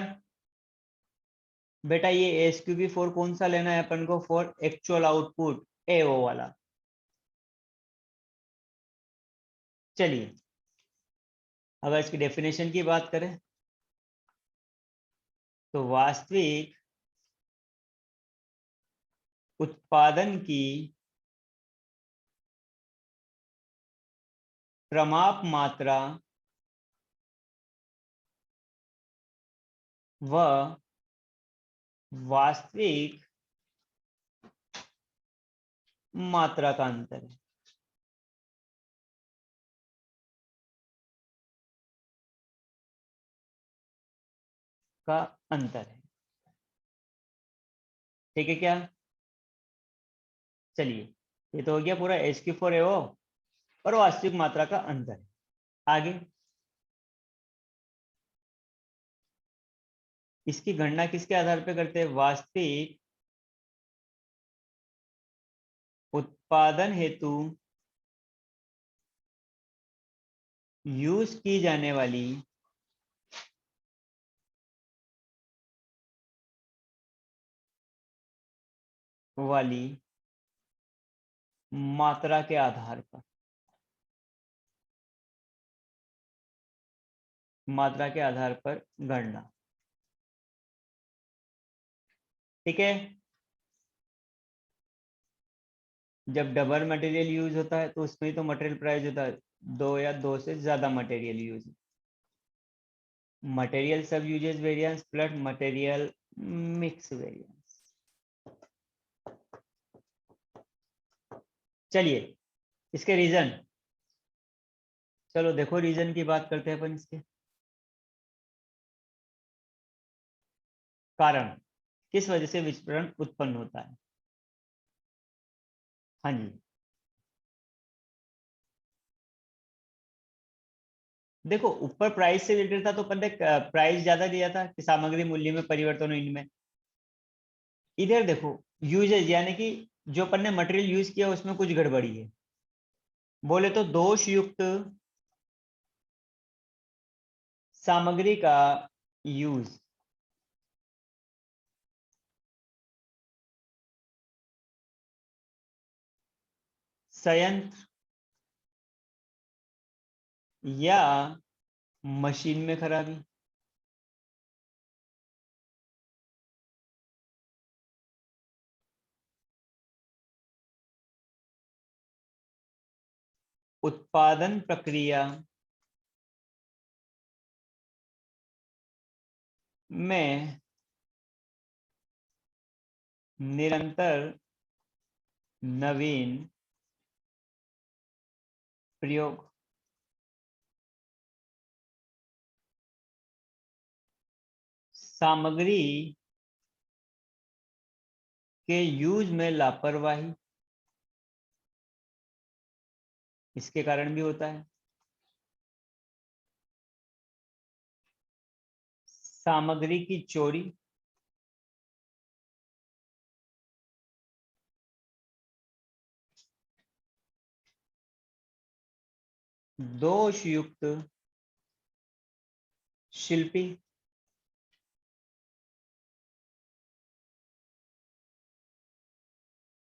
S1: बेटा? ये एस क्यू बी फॉर कौन सा लेना है अपन को? फॉर एक्चुअल आउटपुट, ए ओ वाला। चलिए अगर इसकी डेफिनेशन की बात करें तो वास्तविक उत्पादन की क्रमाप मात्रा व वास्तविक मात्रा का अंतर है। का अंतर है, ठीक है क्या? चलिए ये तो हो गया पूरा एच क्यू फोर एओ और वास्तविक मात्रा का अंतर है। आगे इसकी गणना किसके आधार पर करते हैं? वास्तविक उत्पादन हेतु यूज की जाने वाली मात्रा के आधार पर, मात्रा के आधार पर गणना। ठीक है, जब डबल मटेरियल यूज होता है तो उसमें तो मटेरियल प्राइस होता है दो या दो से ज्यादा मटेरियल यूज। मटेरियल सब uses variance plus material mix variance. चलिए इसके रीजन, चलो देखो रीजन की बात करते हैं अपन। इसके कारण, किस वजह से विचरण उत्पन्न होता है? हाँ जी, देखो ऊपर प्राइस से रिलेटेड था तो अपन ने प्राइस ज्यादा दिया था कि सामग्री मूल्य में परिवर्तन हो इनमें। इधर देखो यूजेज, यानी कि जो अपन ने मटेरियल यूज किया उसमें कुछ गड़बड़ी है, बोले तो दोष युक्त सामग्री का यूज संयंत्र या मशीन में खराबी, उत्पादन प्रक्रिया में निरंतर नवीन प्रयोग, सामग्री के यूज में लापरवाही, इसके कारण भी होता है। सामग्री की चोरी, दोषयुक्त शिल्पी,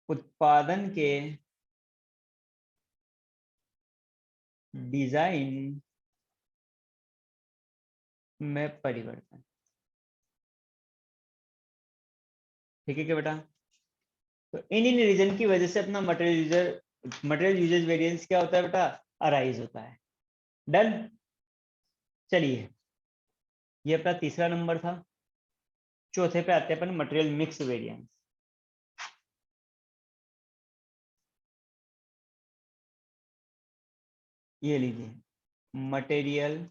S1: उत्पादन के डिजाइन में परिवर्तन। ठीक है क्या बेटा? तो इन रीजन की वजह से अपना मटेरियल यूजेज वेरिएंस क्या होता है बेटा? अराइज होता है। डन। चलिए, ये अपना तीसरा नंबर था। चौथे पे आते हैं अपन, मटेरियल मिक्स वेरिएंस। ये लीजिए, मटेरियल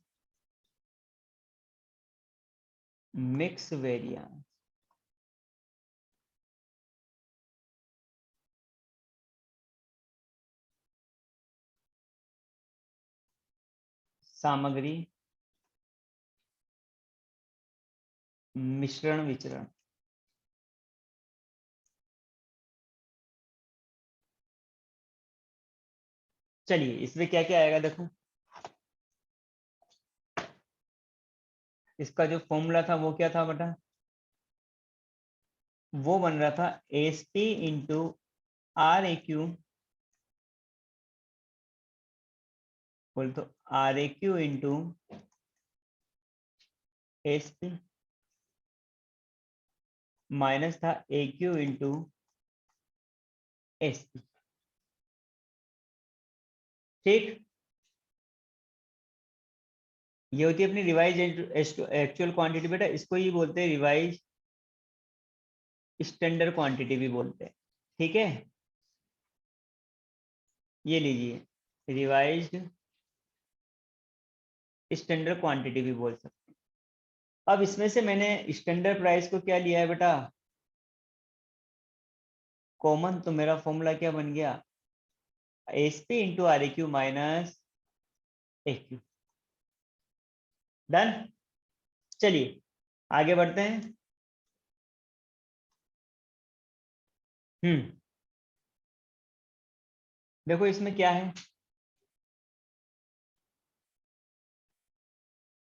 S1: मिक्स वेरिएंस। सामग्री मिश्रण विचरण। चलिए, इसमें क्या क्या आएगा देखो। इसका जो फॉर्मूला था वो क्या था बेटा? वो बन रहा था S P into R A Q, बोल तो R A Q into S P, minus था A Q into S P. ठीक, ये होती है अपनी रिवाइज एक्चुअल क्वांटिटी बेटा। इसको ही बोलते हैं रिवाइज स्टैंडर्ड क्वांटिटी भी बोलते हैं। ठीक है, ये लीजिए, रिवाइज्ड स्टैंडर्ड क्वांटिटी भी बोल सकते हैं। अब इसमें से मैंने स्टैंडर्ड प्राइस को क्या लिया है बेटा? कॉमन। तो मेरा फॉर्मूला क्या बन गया? S P into R A Q minus A Q. Done. चलिए आगे बढ़ते हैं। देखो इसमें क्या है।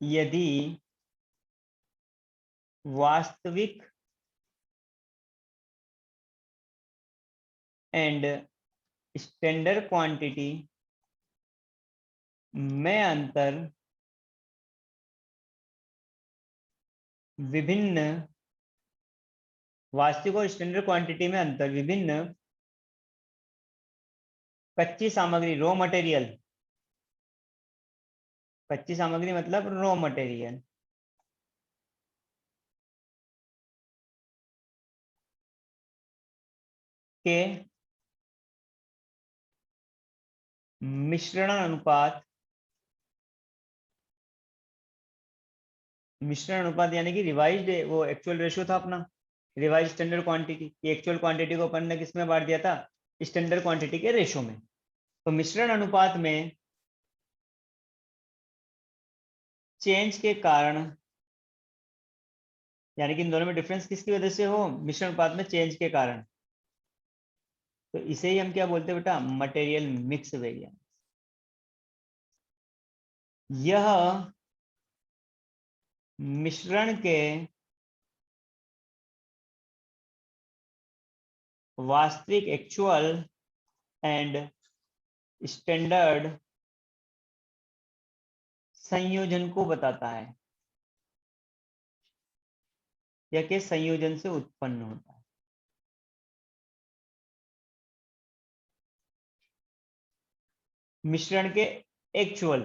S1: यदि वास्तविक एंड स्टैंडर्ड क्वांटिटी में अंतर विभिन्न, वास्तविक और स्टैंडर्ड क्वांटिटी में अंतर विभिन्न कच्ची सामग्री, रॉ मटेरियल, कच्ची सामग्री मतलब रॉ मटेरियल के मिश्रण अनुपात, मिश्रण अनुपात यानी कि रिवाइज्ड, वो एक्चुअल रेशियो था अपना, revise standard quantity. Actual quantity को अपन ने किस में बांट दिया था? स्टैंडर्ड क्वांटिटी के रेशियो में। तो मिश्रण अनुपात में चेंज के कारण, यानी कि इन दोनों में डिफरेंस किसकी वजह से हो? मिश्रण अनुपात में चेंज के कारण। तो इसे ही हम क्या बोलते हैं बेटा? Material mix variance. यह मिश्रण के वास्तविक एक्चुअल एंड स्टैंडर्ड संयोजन को बताता है, या के संयोजन से उत्पन्न होता है। मिश्रण के एक्चुअल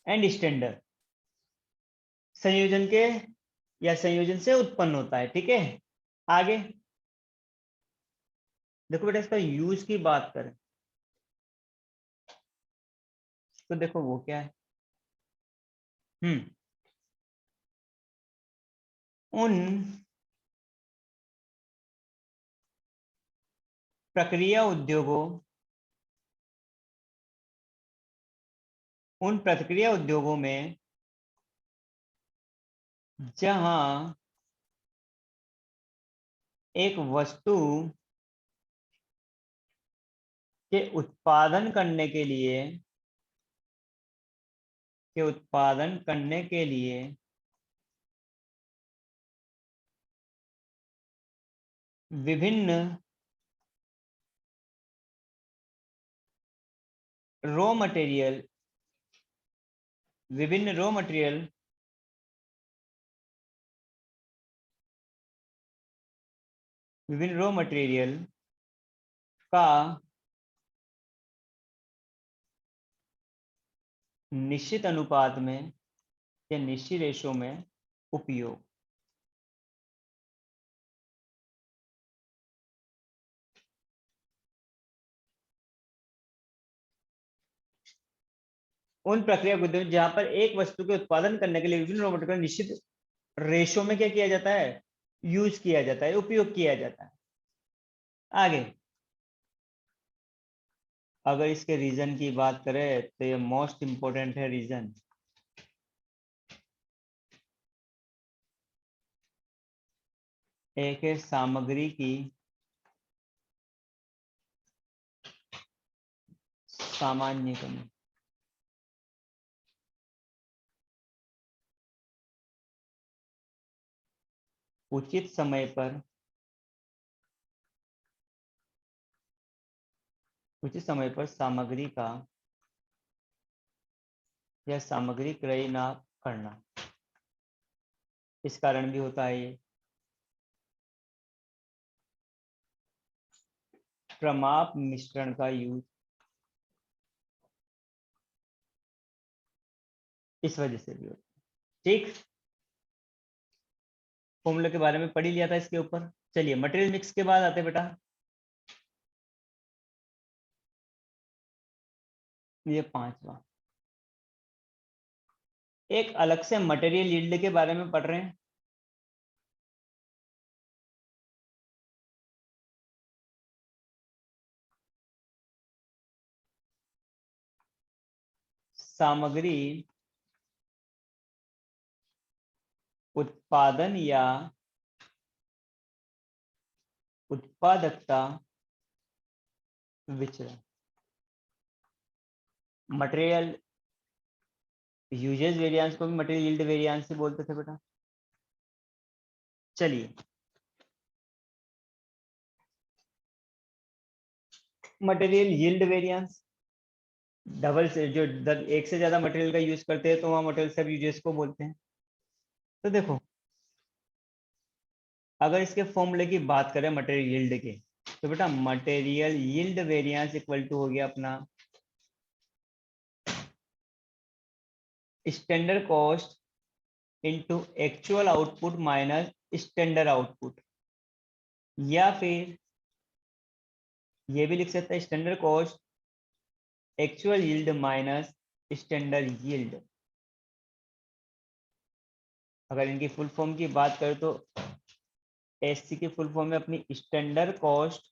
S1: एंड स्टैंडर्ड संयोजन के, या संयोजन से उत्पन्न होता है। ठीक है, आगे देखो बेटा, इसका यूज की बात करें तो देखो वो क्या है। उन प्रक्रिया उद्योगों, उन प्रक्रिया उद्योगों में जहां एक वस्तु के उत्पादन करने के लिए के उत्पादन करने के लिए विभिन्न रॉ मटेरियल विभिन्न रॉ मटेरियल का निश्चित अनुपात में या निश्चित रेशो में उपयोग। उन प्रक्रिया विधियों जहां पर एक वस्तु के उत्पादन करने के लिए विभिन्न रॉ मटेरियल निश्चित रेशो में क्या किया जाता है, यूज किया जाता है, उपयोग किया जाता है। आगे अगर इसके रीजन की बात करें तो ये मोस्ट इंपोर्टेंट है रीजन। एक है सामग्री की सामान्यीकरण, उचित समय पर सामग्री का या सामग्री क्रय ना करना, इस कारण भी होता है ये। प्रमाप मिश्रण का यूज इस वजह से भी होता है। ठीक, फॉर्मूले के बारे में पढ़ ही लिया था इसके ऊपर। चलिए मटेरियल मिक्स के बाद आते बेटा ये पांचवा, एक अलग से मटेरियल यील्ड के बारे में पढ़ रहे हैं। सामग्री उत्पादन या उत्पादकता विचरण, मटेरियल यूजेज वेरिएंस को भी मटेरियल यील्ड वेरिएंस से बोलते थे बेटा। चलिए मटेरियल यील्ड वेरिएंस डबल से जो एक से ज्यादा मटेरियल का यूज करते हैं तो वहां मटेरियल सब यूजेस को बोलते हैं। तो देखो अगर इसके फॉर्मूले की बात करें मटेरियल यील्ड के, तो बेटा material yield variance equal to हो गया अपना standard cost into actual output minus standard output, या फिर ये भी लिख सकते हैं standard cost actual yield minus standard yield. अगर इनकी फुल फॉर्म की बात करें तो एससी की फुल फॉर्म में अपनी स्टैंडर्ड कॉस्ट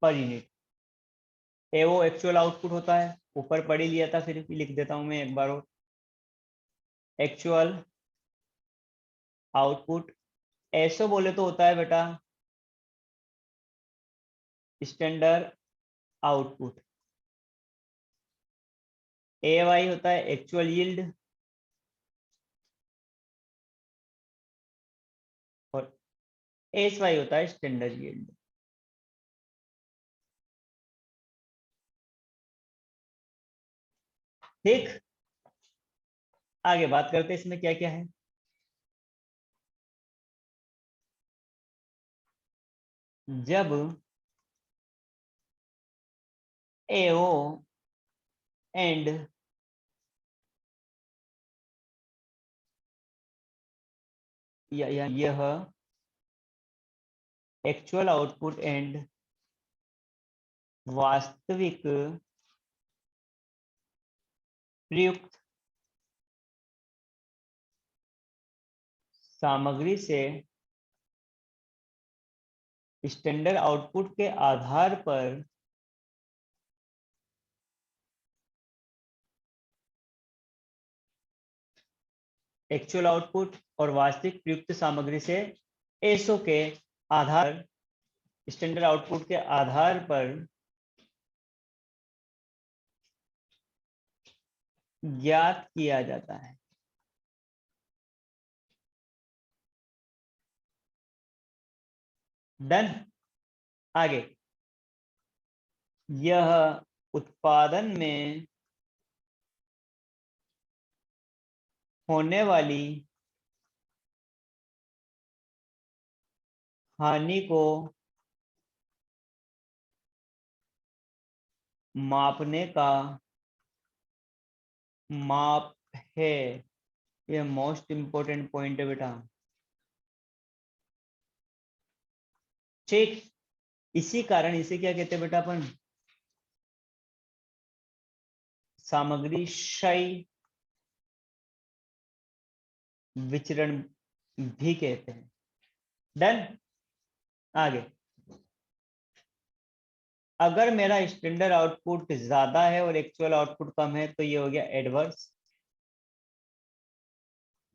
S1: पर यूनिट, ए वो एक्चुअल आउटपुट होता है, ऊपर पढ़ ही लिया था, फिर भी लिख देता हूं मैं एक बार और। एक्चुअल आउटपुट ऐसो बोले तो होता है बेटा स्टैंडर्ड आउटपुट, ए वाई होता है एक्चुअल यील्ड और एस वाई होता है स्टैंडर्ड यील्ड। ठीक, आगे बात करते हैं इसमें क्या क्या है। जब एओ एंड यह एक्चुअल आउटपुट एंड वास्तविक प्रयुक्त सामग्री से स्टैंडर्ड आउटपुट के आधार पर एक्चुअल आउटपुट और वास्तविक प्रयुक्त सामग्री से एसओ के आधार स्टैंडर्ड आउटपुट के आधार पर ज्ञात किया जाता है। डन। आगे, यह उत्पादन में होने वाली हानि को मापने का माप है। यह मोस्ट इंपोर्टेंट पॉइंट है बेटा। ठीक, इसी कारण इसे क्या कहते हैं बेटा अपन? सामग्री क्षय विचरण भी कहते हैं। डन। आगे, अगर मेरा स्टैंडर्ड आउटपुट ज्यादा है और एक्चुअल आउटपुट कम है तो ये हो गया एडवर्स,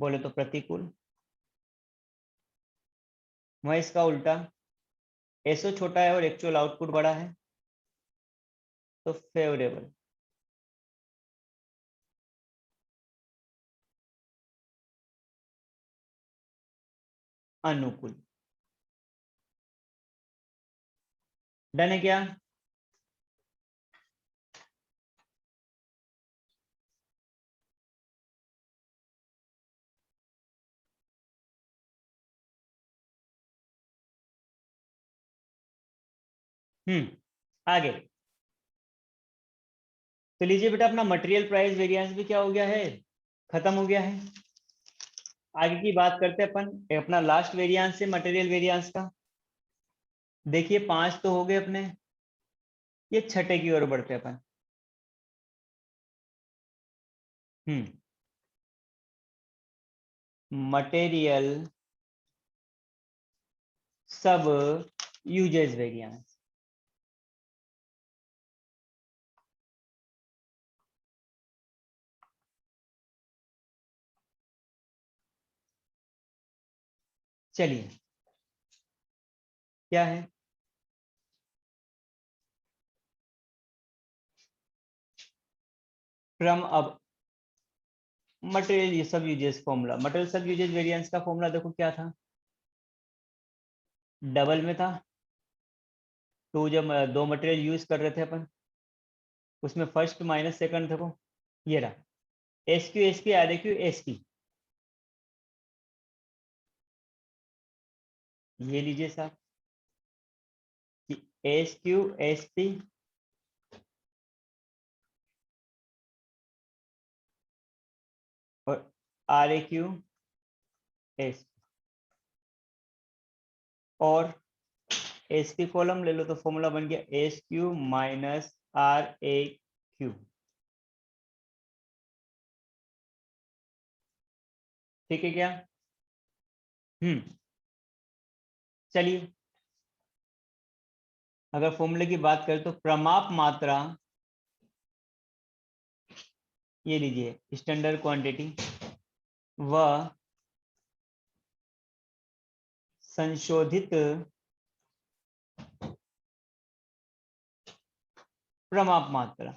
S1: बोले तो प्रतिकूल। वह इसका उल्टा, एसओ छोटा है और एक्चुअल आउटपुट बड़ा है तो फेवरेबल। अनुकूल। डन है क्या? आगे तो लीजिए बेटा, अपना मटेरियल प्राइस वेरिएंस भी क्या हो गया है? खत्म हो गया है। आगे की बात करते हैं अपन अपना लास्ट वेरिएंस से मटेरियल वेरिएंस का। देखिए 5 तो हो गए अपने, ये छठे की ओर बढ़ते अपन। मटेरियल सब यूजेस वेरिएंस। चलिए, क्या है? फ्रॉम अब मटेरियल ये सब यूजेस फॉर्मूला, मटेरियल सब यूजेस वेरिएंस का फॉर्मूला देखो क्या था? डबल में था। तो जब दो मटेरियल यूज कर रहे थे अपन, उसमें फर्स्ट माइनस सेकंड देखो, ये रहा S Q S P R A Q S P. ये लीजिए साहब कि एस क्यू एस पी और आर ए क्यू एस, और एस पी कॉलम ले लो तो फॉर्मूला बन गया S Q minus R A Q. ठीक है क्या? चलिए, अगर फॉर्मूले की बात करें तो प्रमाप मात्रा, ये लीजिए स्टैंडर्ड क्वांटिटी व संशोधित प्रमाप मात्रा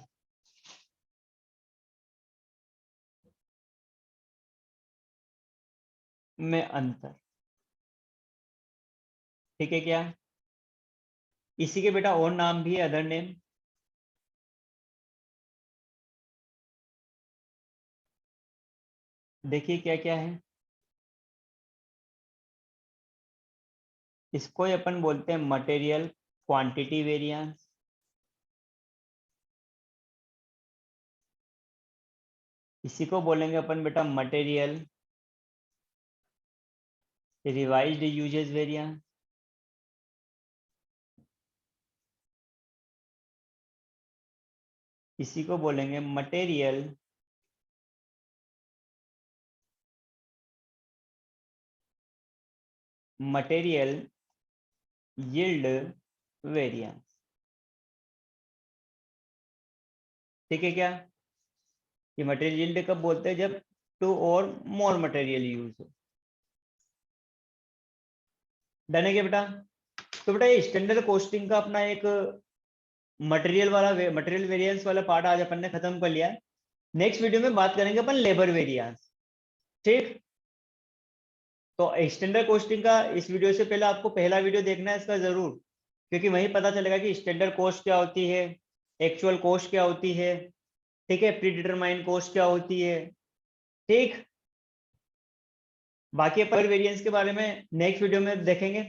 S1: में अंतर। ठीक है क्या? इसी के बेटा और नाम भी है, अदर नेम। देखिए क्या क्या है। इसको ही अपन बोलते हैं मटेरियल क्वांटिटी वेरिएंस। इसी को बोलेंगे अपन बेटा मटेरियल रिवाइज्ड यूजेस वेरिएंस। इसी को बोलेंगे मटेरियल मटेरियल यील्ड वेरिएंस। ठीक है क्या? ये मटेरियल यील्ड कब बोलते हैं? जब टू और मोर मटेरियल यूज हो। डन है क्या बेटा? तो बेटा ये स्टैंडर्ड कॉस्टिंग का अपना एक मटेरियल वाला मटेरियल वेरिएंस वाला पार्ट आज अपन ने खत्म कर लिया है। नेक्स्ट वीडियो में बात करेंगे अपन लेबर वेरिएंस। ठीक, तो स्टैंडर्ड कॉस्टिंग का इस वीडियो से पहले आपको पहला वीडियो देखना है इसका जरूर, क्योंकि वहीं पता चलेगा कि स्टैंडर्ड कॉस्ट क्या होती है, एक्चुअल कॉस्ट क्या होती है, ठीक है, प्री डिटरमाइंड कॉस्ट क्या होती है। ठीक, बाकी अपन वेरिएंस के बारे में नेक्स्ट वीडियो में देखेंगे।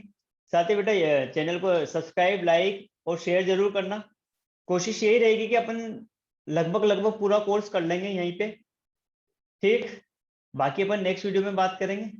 S1: साथ ही बेटा चैनल को सब्सक्राइब, लाइक और शेयर जरूर करना। कोशिश यही रहेगी कि अपन लगभग लगभग पूरा कोर्स कर लेंगे यहीं पे। ठीक, बाकी अपन नेक्स्ट वीडियो में बात करेंगे।